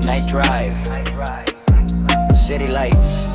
Night drive, city lights.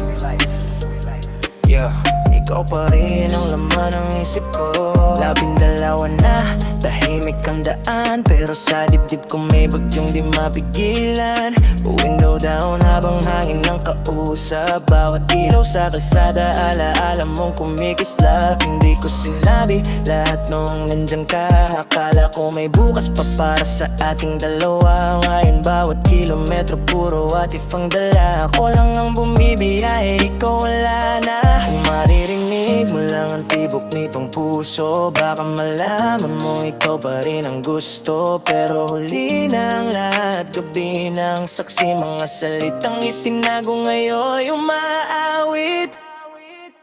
Yeah, ikaw pa rin ang laman ng isip ko. 12 na, tahimik ang daan, pero sa dibdib ko may bagyong di mapigilan. Window down habang hangin ng kausap. Bawat ilaw sa kalsada, alaala mong kumikislap. Hindi ko sinabi lahat nung nandyan ka. Akala ko may bukas pa para sa ating dalawa. Ngayon bawat kilometro puro what if ang dala. Ako lang ang bumibiyahe, ikaw wala na. Kung maririnig mo lang ang tibok nitong puso, baka malaman mo ikaw pa rin ang gusto. Pero huli na ang lahat, gabi ng saksi. Mga salitang itinago ngayon yung maaawit.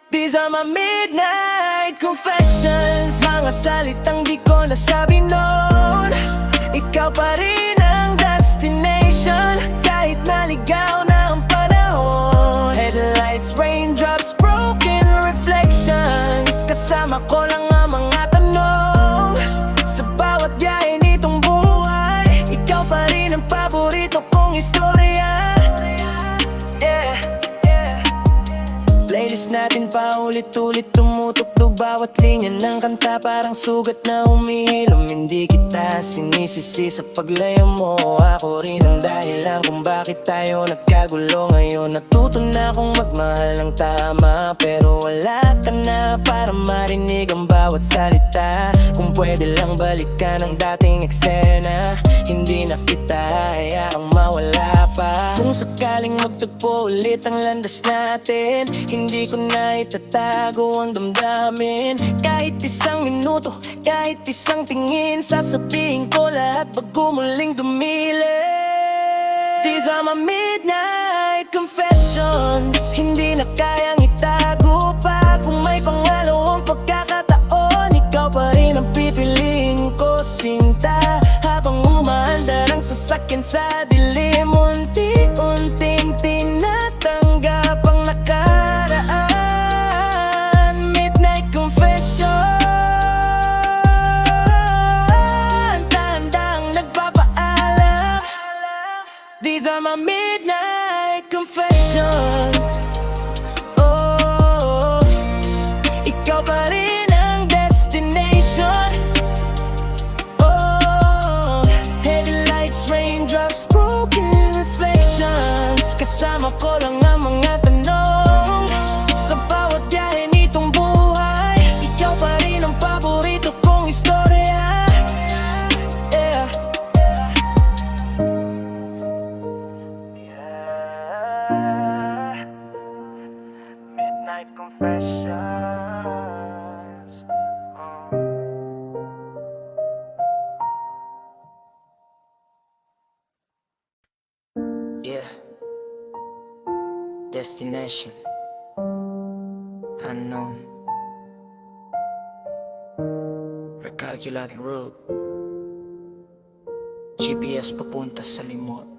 These are my midnight confessions. Mga salitang di ko nasabi noon. Ikaw pa rin ang destination, kahit naligaw na ang panahon. Headlights, raindrops, broken reflections. Kasama ko lang ang mga tanong. Sa bawat biyahe nitong buhay, ikaw pa rin ang paborito kong istorya. Playlist natin paulit-ulit tumutugtog. Bawat linya ng kanta parang sugat na humihilom. Hindi kita sinisisi sa paglayo mo. Ako rin ang dahilan kung bakit tayo nagkagulo. Ngayon natuto na akong magmahal ng tama, pero wala ka na para marinig ang bawat salita. Kung pwede lang balikan ang dating eksena, hindi na kita hayaang mawala pa. Kung sakaling magtagpo ulit ang landas natin, hindi ko na itatago ang damdamin. Kahit isang minuto, kahit isang tingin, sasabihin ko lahat bago muling dumili. These are my midnight confessions. Hindi na kayang itago pa. Kung may pangalawang pagkakataon, ikaw pa rin ang pipiliin ko, sinta. Habang umaandar ang sasakyan sa dilim, unti-unting tinatanggap ang nakaraan. Midnight confession, dahan-dahang nagpapaalam. These are my midnight confession. Oh, ikaw pa rin ang destination. Oh, headlights, raindrops, broken reflections. Kasama ko lang ang mga tanong. Sa bawat biyahe nitong buhay, ikaw pa rin ang paborito kong istorya. Yeah. Midnight confessions. Yeah. Destination unknown. Recalculating route. GPS papunta sa limot.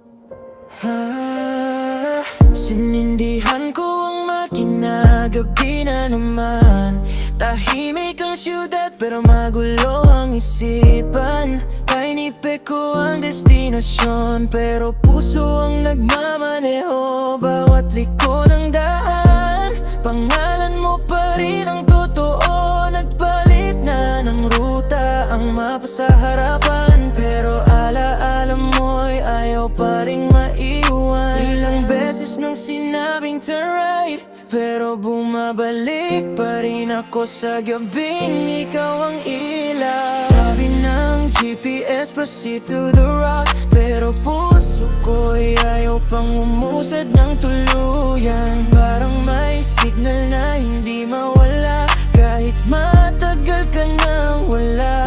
Sinindihan ko ang makina, gabi na naman. Tahimik ang syudad pero magulo ang isipan. Kainipin ko ang destinasyon, pero puso ang nagmamaneho. Bawat liko ng daan, pangalan mo pa rin ang totoo. Nagpalit na ng ruta ang mapa sa harapan, pero alaala mo'y ayaw pa ring maiwan. Ilang beses nang sinabing turn right, pero bumabalik pa rin ako sa gabing ikaw ang ilaw. Sabi ng GPS, proceed to the rock, pero puso ko'y ayaw pang umusad ng tuluyan. Parang may signal na hindi mawala, kahit matagal ka nang wala.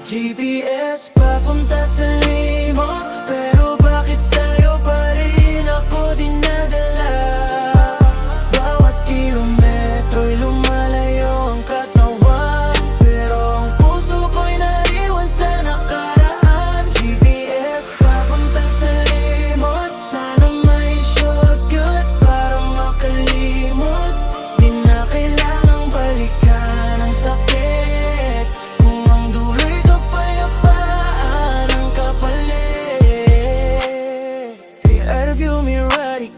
GPS papunta sa limot, pero bakit sa'yo pa rin ako dinadala? Bawat kilometro'y lumalayo ang katawan, pero ang puso ko'y naiwan sa nakaraan. GPS papunta sa limot, sana may shortcut para makalimot. Di na kailangan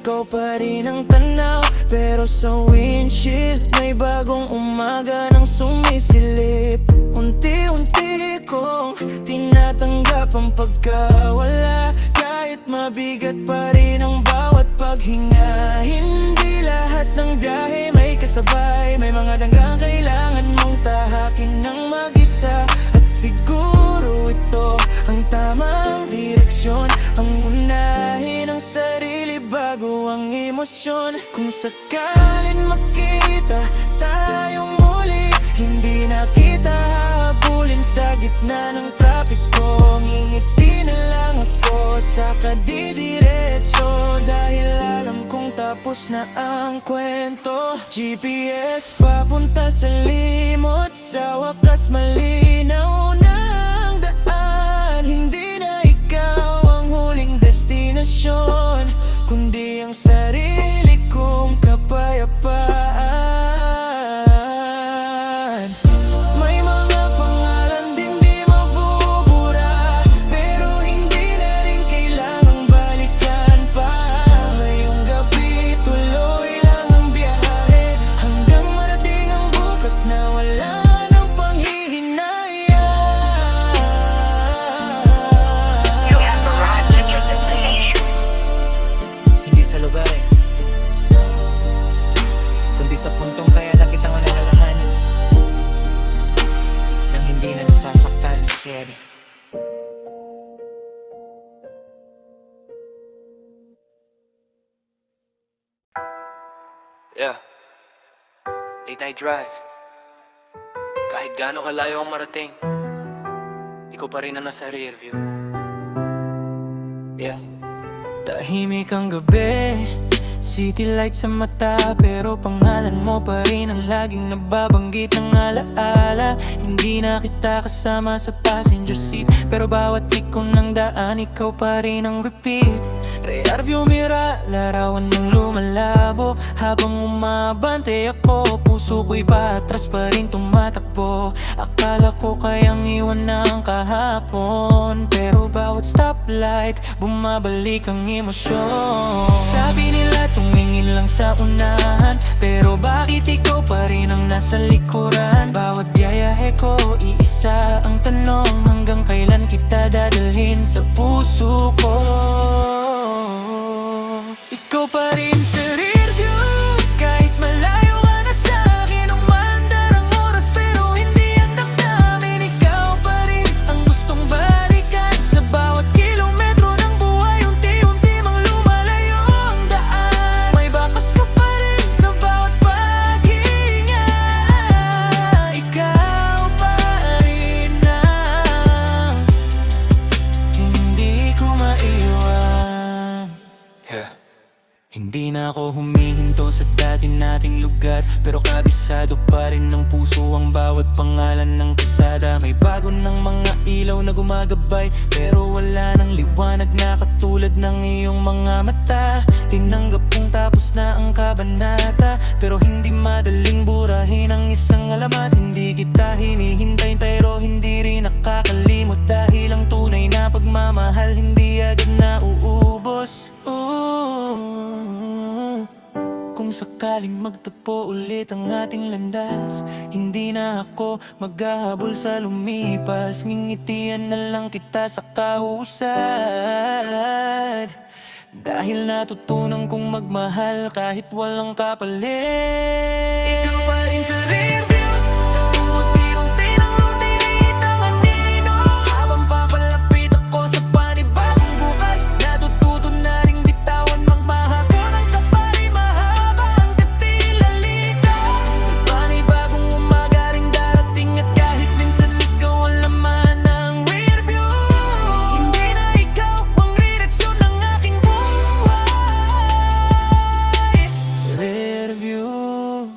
ikaw pa rin ang tanaw. Pero sa windshield may bagong umaga nang sumisilip. Unti-unti kong tinatanggap ang pagkawala. Kahit mabigat pa rin ang bawat paghinga. Hindi lahat ng biyahe may kasabay. May mga danggang kailangan mong tahakin ng mag-isa. At siguro ito ang tamang direksyon. Ang unahin ang sarili bago ang emosyon. Kung sakalin makita tayong muli, hindi na kita hahabulin sa gitna ng trapiko. Ngingiti na lang ako sa kadidiretso, dahil alam kong tapos na ang kwento. GPS papunta sa limot, sa wakas malinaw na ang daan. Hindi na ikaw ang huling destinasyon, kundi ang sarili kong kapayapaan. May mga pangalan din di mabubura, pero hindi na rin kailangang balikan pa. Ngayong gabi tuloy lang ang biyahe, hanggang marating ang bukas na wala nang panghihinayang. You have arrived at your destination. Hindi sa lugar kundi sa puntong kaya na kitang alalahanin, nang hindi na nasasaktan ni Sherry. Yeah, late night drive. Kahit gaano kalayo ang marating, ikaw pa rin ang nasa rear view. Yeah. Tahimik ang gabi, city lights sa mata, pero pangalan mo pa rin ang laging nababanggit ng alaala. Hindi na kita kasama sa passenger seat, pero bawat liko ng daan, ikaw pa rin ang repeat. Rear view mirror, larawan mong lumalabo. Habang umabante ako, puso ko'y patras pa rin tumatakbo. Akala ko kayang iwan ng kahapon, pero bawat stoplight, bumabalik ang emosyon. Sabi nila tumingin lang sa unahan, pero bakit ikaw pa rin ang nasa likuran? Bawat biyahe ko, iisa ang tanong, hanggang kailan kita dadalhin sa puso ko? Ikaw pa rin sa rear view, kahit malayo ka na sa'kin. Umandar ang oras pero hindi ang damdamin. Ikaw pa rin ang gustong balikan. Sa bawat kilometro ng buhay, unti-unti mang lumalayo ang daan. May bakas ka pa rin sa bawat paghinga. Ikaw pa rin ang hindi ko maiwan. Yeah. Hindi na ako humihinto sa dati nating lugar, pero kabisado pa rin ng puso ang bawat pangalan ng kalsada. May bago ng mga ilaw na gumagabay, pero wala nang liwanag na katulad ng iyong mga mata. Tinanggap kong tapos na ang kabanata, pero hindi madaling burahin ang isang alamat. Hindi kita hinihintay pero hindi rin nakakalimot, dahil ang tunay na pagmamahal hindi agad na uubos. Kung sakaling magtagpo ulit ang ating landas, hindi na ako maghahabol sa lumipas. Ngingitian na lang kita sa kahusad, dahil natutunan kong magmahal kahit walang kapalit. Ikaw pa rin sa rear view, unti-unti ng routine ang anino. Habang papalapit ako sa panibagong bukas, natututo na ring bitawan magmahako ng kapari. Mahaba ang katilalita, may panibagong umaga ring darating. At kahit minsan ikaw ang laman ng rear view, hindi na ikaw ang direksyon ng aking buhay. Rear view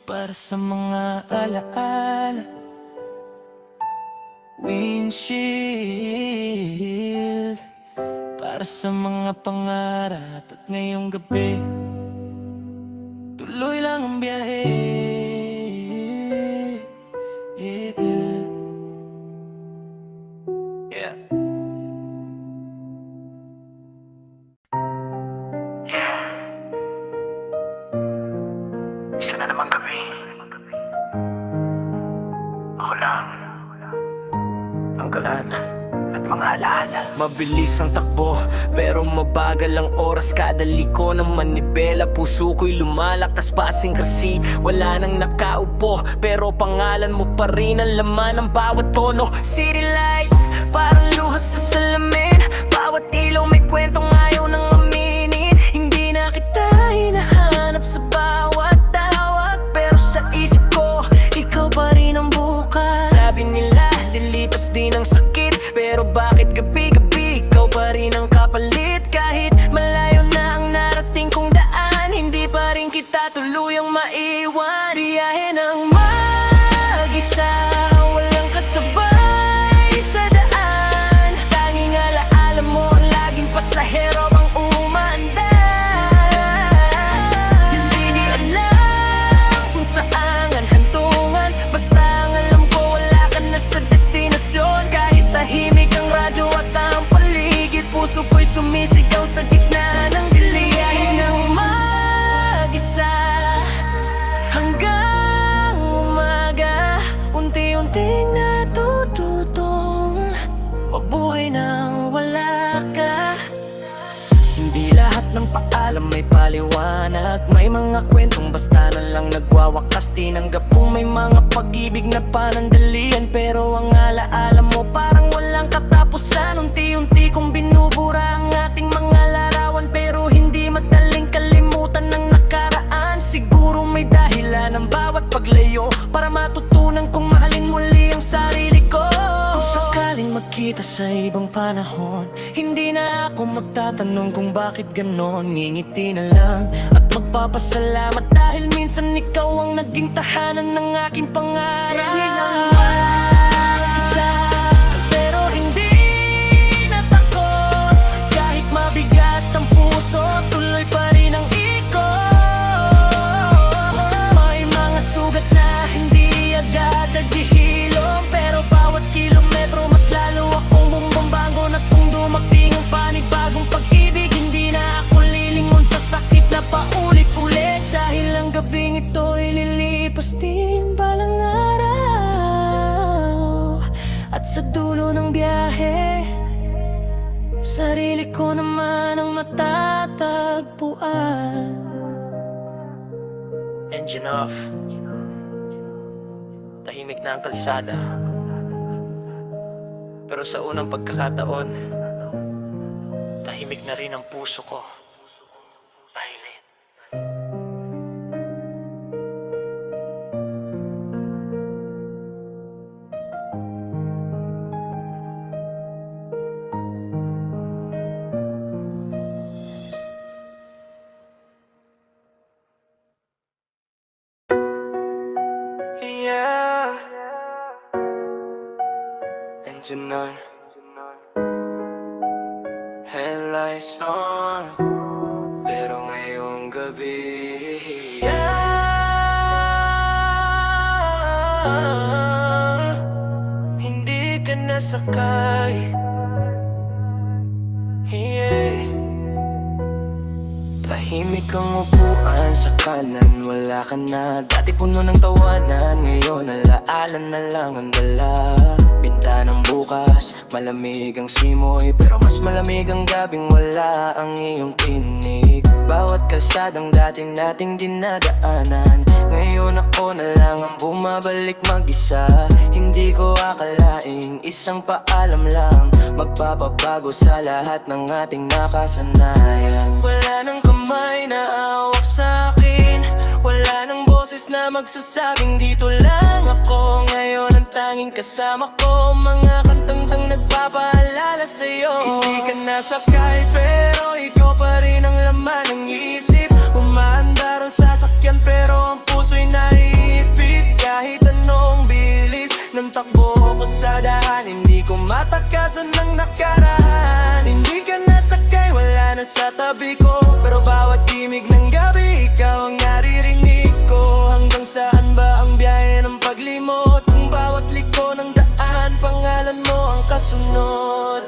para sa mga alaala, windshield para sa mga pangarap. At ngayong gabi tuloy lang ang biyahe. Yeah. Isa na namang gabi. Ako lang ang galan at mga alaala. Mabilis ang takbo, pero mabagal ang oras. Kada liko ng manibela, puso ko'y lumalakas pasing kasi wala nang nakaupo, pero pangalan mo pa rin ang laman ng bawat tono. City lights, parang luhas sa salamin. Bawat ilaw may kwentong ayaw nang aminin. Hindi na kita hinahanap sa bawat tawag, pero sa isip ko, ikaw pa rin ang bukas. Sabi nila, lilipas din ang sakit, pero bakit gabi-gabi ikaw pa rin ang kapalit? Kahit malayo na ang narating kong daan, hindi pa rin kita tuluyang maiwan. Biyahe ng mag-isa, walang kasabay sa daan. Tanging alaala mo, laging pasahero ang umanda. Hindi di alam kung saan ang hantungan, basta ang alam ko wala ka na sa destinasyon. Kahit tahimik ang radyo at ang paligid, puso ko'y sumisigaw sa gitna ng dilim. Biyahe ng mag-isa hanggang umaga, unti-unting natututong mabuhay nang wala ka. Hindi lahat ng paalam may paliwanag. May mga kwentong basta na lang nagwawakas. Tinanggap kong may mga pag-ibig na panandalian, pero ang alaala mo parang walang katapusan. Unti-unti kong binubura ang ating mga larawan, pero hindi madaling kalimutan ng nakaraan. Siguro may dahilan ang bawat paglayo, para matutunan kong mahalin muli ang sarili ko. Kung sakaling magkita sa ibang panahon, hindi na ako magtatanong kung bakit ganon. Ngingiti na lang at magpapasalamat, dahil minsan ikaw ang naging tahanan ng aking pangarap. Isa, pero hindi natakot. Kahit mabigat ang puso, tuloy pa rin ang ikot. May mga sugat na hindi agad naghihilom, pero bawat kilometro mas lalo akong bumabanggon. At kung dumating ang panibagong pag-ibig, hindi na ako lilingon sa sakit na paulit-ulit, dahil ang gabing ito ay lilipas din balang araw. At sa dulo ng biyahe, sarili ko naman ang matatagpuan. Engine off. Tahimik na ang kalsada, pero sa unang pagkakataon, tahimik na rin ang puso ko. Violet. Yeah. Engine on, headlights on, pero ngayong gabi, hindi ka nasakay. Yeah. Tahimik ang upuan sa kanan, wala ka na. Dati puno ng tawanan, ngayon alaala na lang ang dala. Bintanang bukas, malamig ang simoy, pero mas malamig ang gabing wala ang iyong tinig. Bawat kalsadang dati nating dinadaanan, ngayon ako na lang ang bumabalik mag-isa. Hindi ko akalaing isang paalam lang magpapabago sa lahat ng ating nakasanayan. Wala nang kamay na hawak sa akin, wala nang boses na magsasabing dito lang ako. Ngayon ang tanging kasama ko, mga kantang nagpapaalala sa'yo. Hindi ka nasakay, pero ikaw pa rin ang laman ng isip. Umaandar ang sasakyan, pero ang puso'y naiipit. Kahit anong bilis ng takbo ko sa daan, hindi ko matakasan ng nakaraan. Hindi ka nasakay, wala na sa tabi ko, pero bawat imig ng gabi, ikaw ang naririnig ko. Hanggang saan ba ang biyahe ng paglimot? Kung bawat liko ng daan, pangalan mo ang kasunod.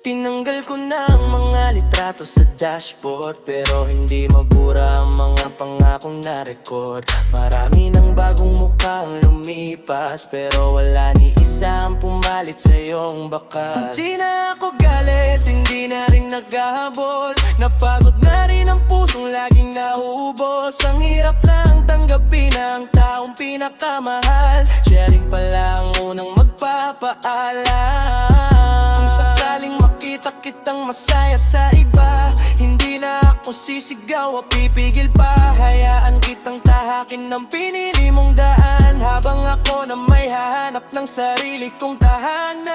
Tinanggal ko na ang mga litrato sa dashboard, pero hindi mabura ang mga pangakong na-record. Marami ng bagong mukha ang lumipas, pero wala ni isa ang pumalit sa iyong bakas. Hindi na ako galit, hindi na rin naghahabol. Napagod na rin ang pusong laging nahuhubos. Ang hirap lang tanggapin na ang taong pinakamahal siya rin pala ang unang magpapaalam. Kung sakaling makita kitang masaya sa iba, hindi na ako sisigaw o pipigil pa. Hayaan kitang tahakin ng pinili mong daan, habang ako na may hahanap ng sarili kong tahanan.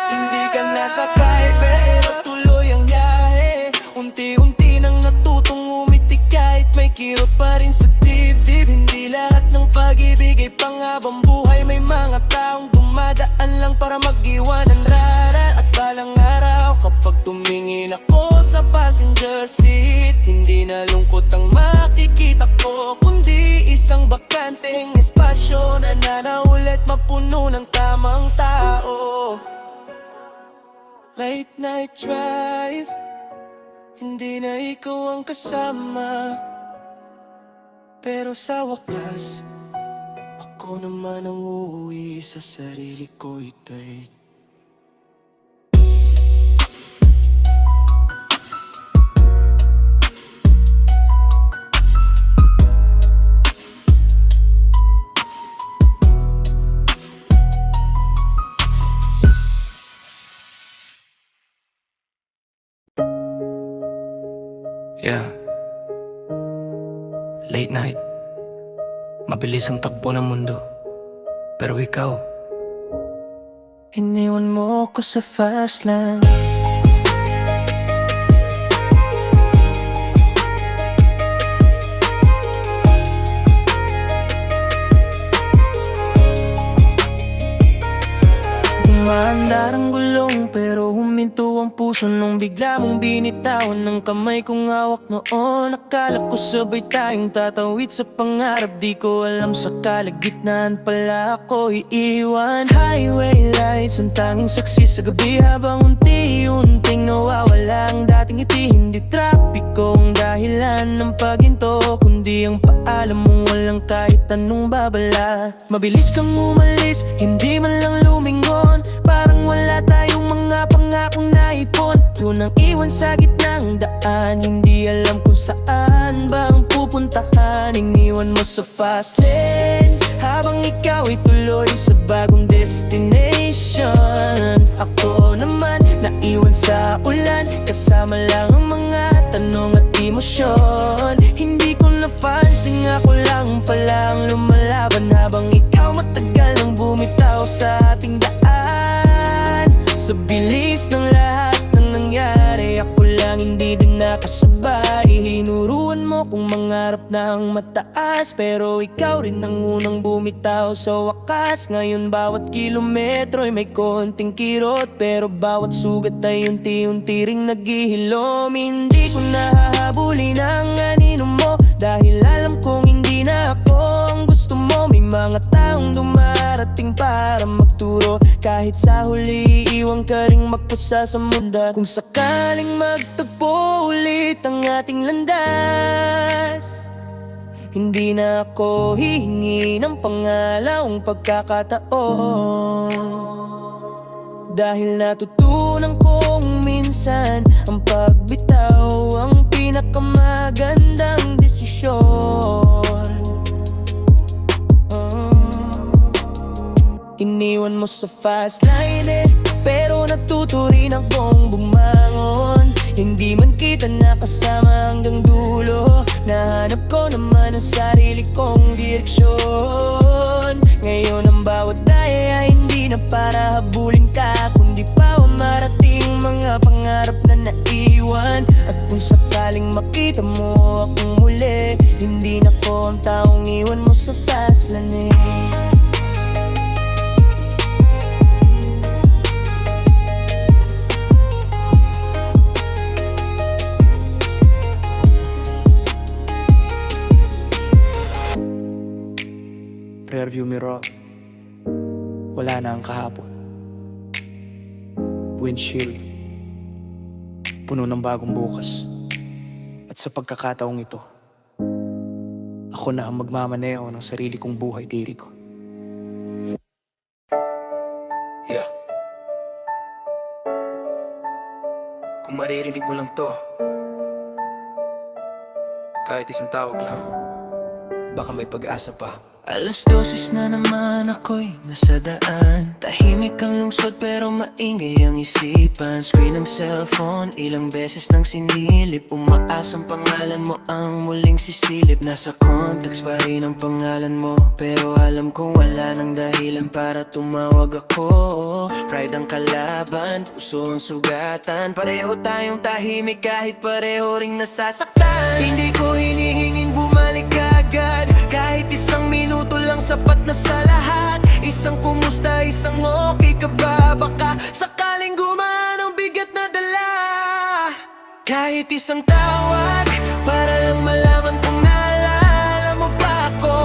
Hindi ka nasakay pero tuloy ang biyahe. Unti-unti nang natutong umiti kahit may kirot pa rin sa dibdib. Hindi lahat ng pag-ibig ay panghabang buhay. May mga taong dumadaan lang para mag-iwan ng rara. At balang araw kapag tumingin ako sa passenger seat, hindi na lungkot ang makikita ko, kundi isang bakanteng espasyo na nanaulit mapuno ng tamang tao. Late night drive, hindi na ikaw ang kasama, pero sa wakas ako naman ang uuwi sa sarili ko, babe. Yeah. Late night. Mabilis ang takbo ng mundo, pero ikaw, Iniwan mo ko sa fast lane. Umaandar ang gulong pero huminto ang puso nung bigla mong binitawan ng kamay kong hawak noon. Akala ko sabay tayong tatawid sa pangarap, di ko alam sa kalagitnaan pala ako iiwan. Highway lights ang tanging saksi sa gabi, habang unti-unting nawawala ang dating ngiti. Hindi trapiko ang dahilan ng paghinto, kundi ang paalam mong walang kahit anong babala. Mabilis kang umalis, hindi man lang lumingon, parang wala tayong mga pangakong naipon. Yun ang iwan sa gitnang daan, hindi alam kung saan ba ang pupuntahan. Iniwan mo sa fast lane, habang ikaw ay tuloy sa bagong destination. Ako naman naiwan sa ulan, kasama lang ang mga tanong at emosyon. Hindi ko napansin, ako lang pala ang lumalaban, habang ikaw matagal nang bumitaw sa ating daan. Sa bilis ng lahat ng nangyari, ako lang hindi din nakasabay. Hinuruan mo kung mangarap ng mataas, pero ikaw rin ang unang bumitaw sa wakas. Ngayon bawat kilometro ay may konting kirot, pero bawat sugat ay unti-unti ring naghihilom. Hindi ko nahahabulin ang anino mo, dahil alam kong hindi na ako ang gusto mo. May mga taong dumarating para magturo, kahit sa huli iwan ka ring magpusa sa mundo. Kung sakaling magtagpo ulit ang ating landas, hindi na ako hihingi ng pangalawang pagkakataon, dahil natutunan kong minsan ang pagbitaw ang pinakamagandang desisyon. Iniwan mo sa fast line pero natuto rin akong bumangon. Hindi man kita nakasama hanggang dulo, nahanap ko naman ang sarili kong direksyon. Ngayon ang bawat daya ay hindi na para habulin ka, kundi pa marating mga pangarap na naiwan. At kung sakaling makita mo akong muli, hindi na ko ang taong iwan mo sa fast lane. Rearview mirror, wala na ang kahapon. windshield, puno ng bagong bukas. At sa pagkakataong ito, ako na ang magmamaneho ng sarili kong buhay diri ko. Yeah. Kung maririnig mo lang to, kahit isang tawag lang, baka may pag-asa pa. 12:00 na naman ako'y nasa daan. Tahimik ang lungsod pero maingay ang isipan. Screen ng cellphone, ilang beses nang sinilip. Umaasang pangalan mo ang muling sisilip. Nasa context pa rin ang pangalan mo, pero alam kong wala nang dahilan para tumawag ako. Pride ang kalaban, puso ang sugatan. Pareho tayong tahimik kahit pareho ring nasasaktan. Hindi ko hinihinging bumalik agad, kahit isang minuto lang sapat na sa lahat. Isang kumusta, isang okay ka ba? Baka sakaling gumaan ang bigat na dala. Kahit isang tawag, para lang malaman kung naalala mo ba ako.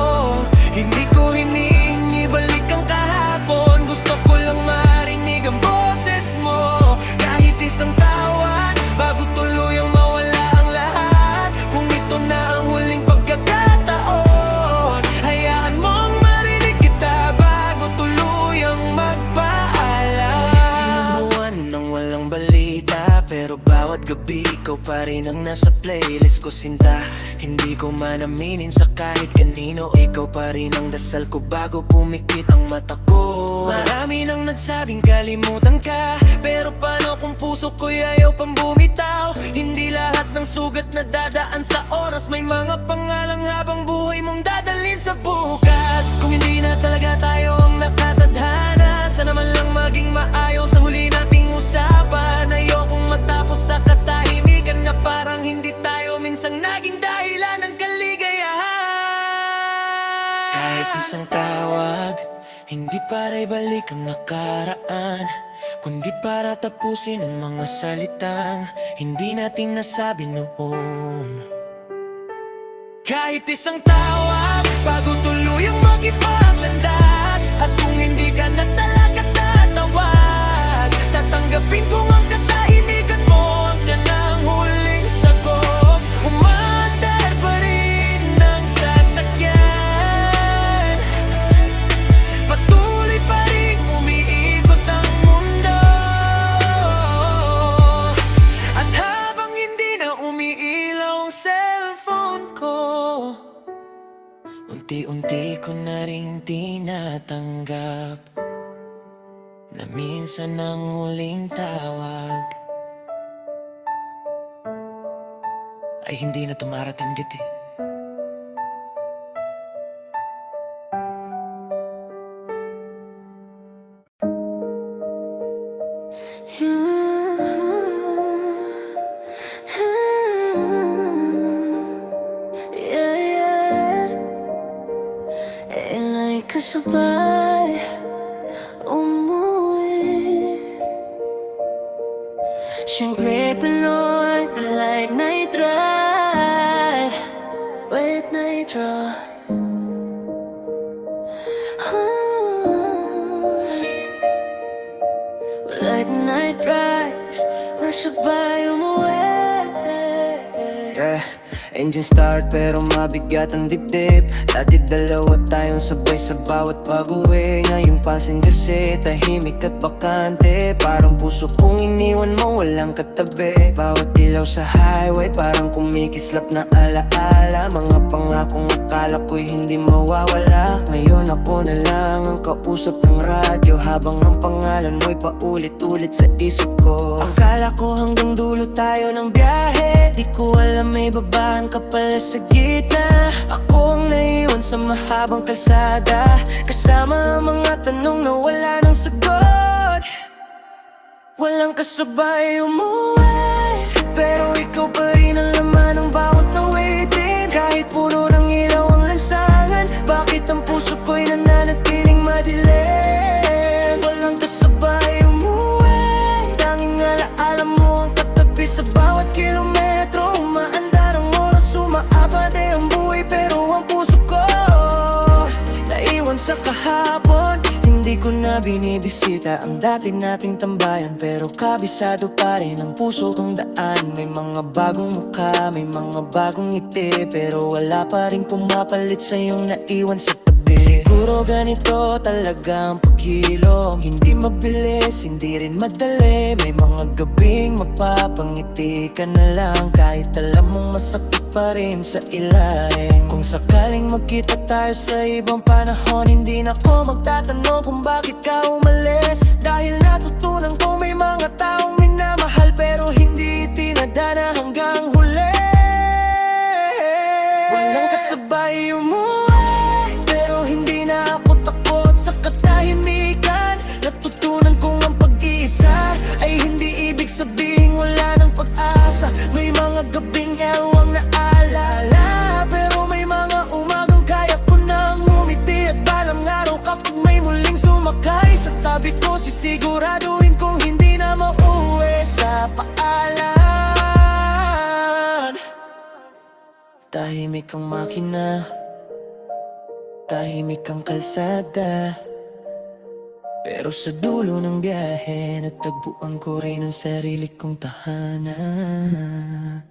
Hindi ko hinihingi balik ang kahapon, gusto ko lang marinig ang boses mo. Kahit isang tawag, bago tuluyang mawala ang lahat. Kung ito na ang huling pagkakataon, hayaan mong marinig kita bago tuluyang magpaalam. Ilang buwan nang walang balita, pero bawat gabi ikaw pa rin ang nasa playlist ko, sinta. Hindi ko man aminin sa kahit kanino, ikaw pa rin ang dasal ko bago pumikit ang mata ko. Marami nang nagsabing kalimutan ka, pero paano kung puso ko'y ayaw pang bumitaw? Hindi lahat ng sugat na dadaan sa oras, may mga pangalang habang buhay mong dadalhin sa bukas. Kung hindi na talaga tayo ang nakatadhana, sana man lang maging maayos sa huli nating usapan. Ayokong matapos sa katahimikan na parang hindi tayo minsang naging dahilan ng kaligayahan. Kahit isang tawag, hindi para ibalik ang nakaraan, kundi para tapusin ang mga salitang hindi natin nasabi noon. Kahit isang tawag, bago tuluyang makipaglandas. At kung hindi ka na talaga tatawag, tatanggapin kong ang katahimikan mo ang siya ng huling sagot. Umaandar pa rin ang sasakyan, patuloy pa rin umiikot ang mundo. At habang hindi na umiilaw ang cellphone ko, unti-unti ko na rin tinatanggap na minsan ang huling tawag ay hindi na tumarating giti. Yeah, yeah. Ila'y kasabay umuwi. Siyempre Pinoy, late night drive, late night drive. Late night drive, nasabay umuwi. Yeah, engine start pero mabigat ang dibdib. Dati dalawa tayong sabay sa bawat pag-uwi. Ngayong passenger seat, tahimik at bakante. Parang puso kong iniwan mo, walang katabi. Bawat ilaw sa highway, parang kumikislap na alaala. Mga pangakong akala ko'y hindi mawawala. Ngayon ako na lang ang kausap ng radyo, habang ang pangalan mo'y paulit-ulit sa isip ko. Akala ko hanggang dulo tayo ng biyahe, di ko alam may babaan ka pala sa gitna. Ako ang naiwan sa mahabang kalsada, kasama ang mga tanong na wala nang sagot. Walang kasabay umuwi, pero ikaw pa rin ang laman ng bawat nawitin. Kahit puno ng ilaw ang lansangan, bakit ang puso ko'y nananatiling madilim? Walang kasabay umuwi, tanging alaala mo ang katabi sa bawat kilometro. Umaandar ang oras, umaabade ang buhay, pero ang puso ko naiwan sa kahapon. Hindi ko ko na binibisita ang dati nating tambayan, pero kabisado pa rin ang puso kong daan. May mga bagong mukha, may mga bagong ngiti, pero wala pa rin pumapalit sa iyong naiwan sa tabi. Siguro ganito talaga ang paghilom, hindi mabilis, hindi rin madali. May mga gabing mapapangiti ka na lang, kahit alam mong masakit pa rin sa ilalim. Kung sakaling magkita tayo sa ibang panahon, hindi na ako magtatanong kung bakit ka umalis, dahil natutunan ko may mga taong minamahal pero hindi itinadana hanggang huli. Walang kasabay umuwi, pero hindi na ako takot sa katahimikan. Natutunan kong ang pag-iisa ay hindi ibig sabihin wala ng pag-asa. May mga gabing ewang naalala, pero may mga umagang kaya ko nang umiti at balang araw kapag may muling sumakay sa tabi ko, sisiguraduhin kong hindi na mauwi sa paalan. Tahimik ang makina, tahimik ang kalsada, pero sa dulo ng biyahe natagpuan ko rin ang sarili kong tahanan.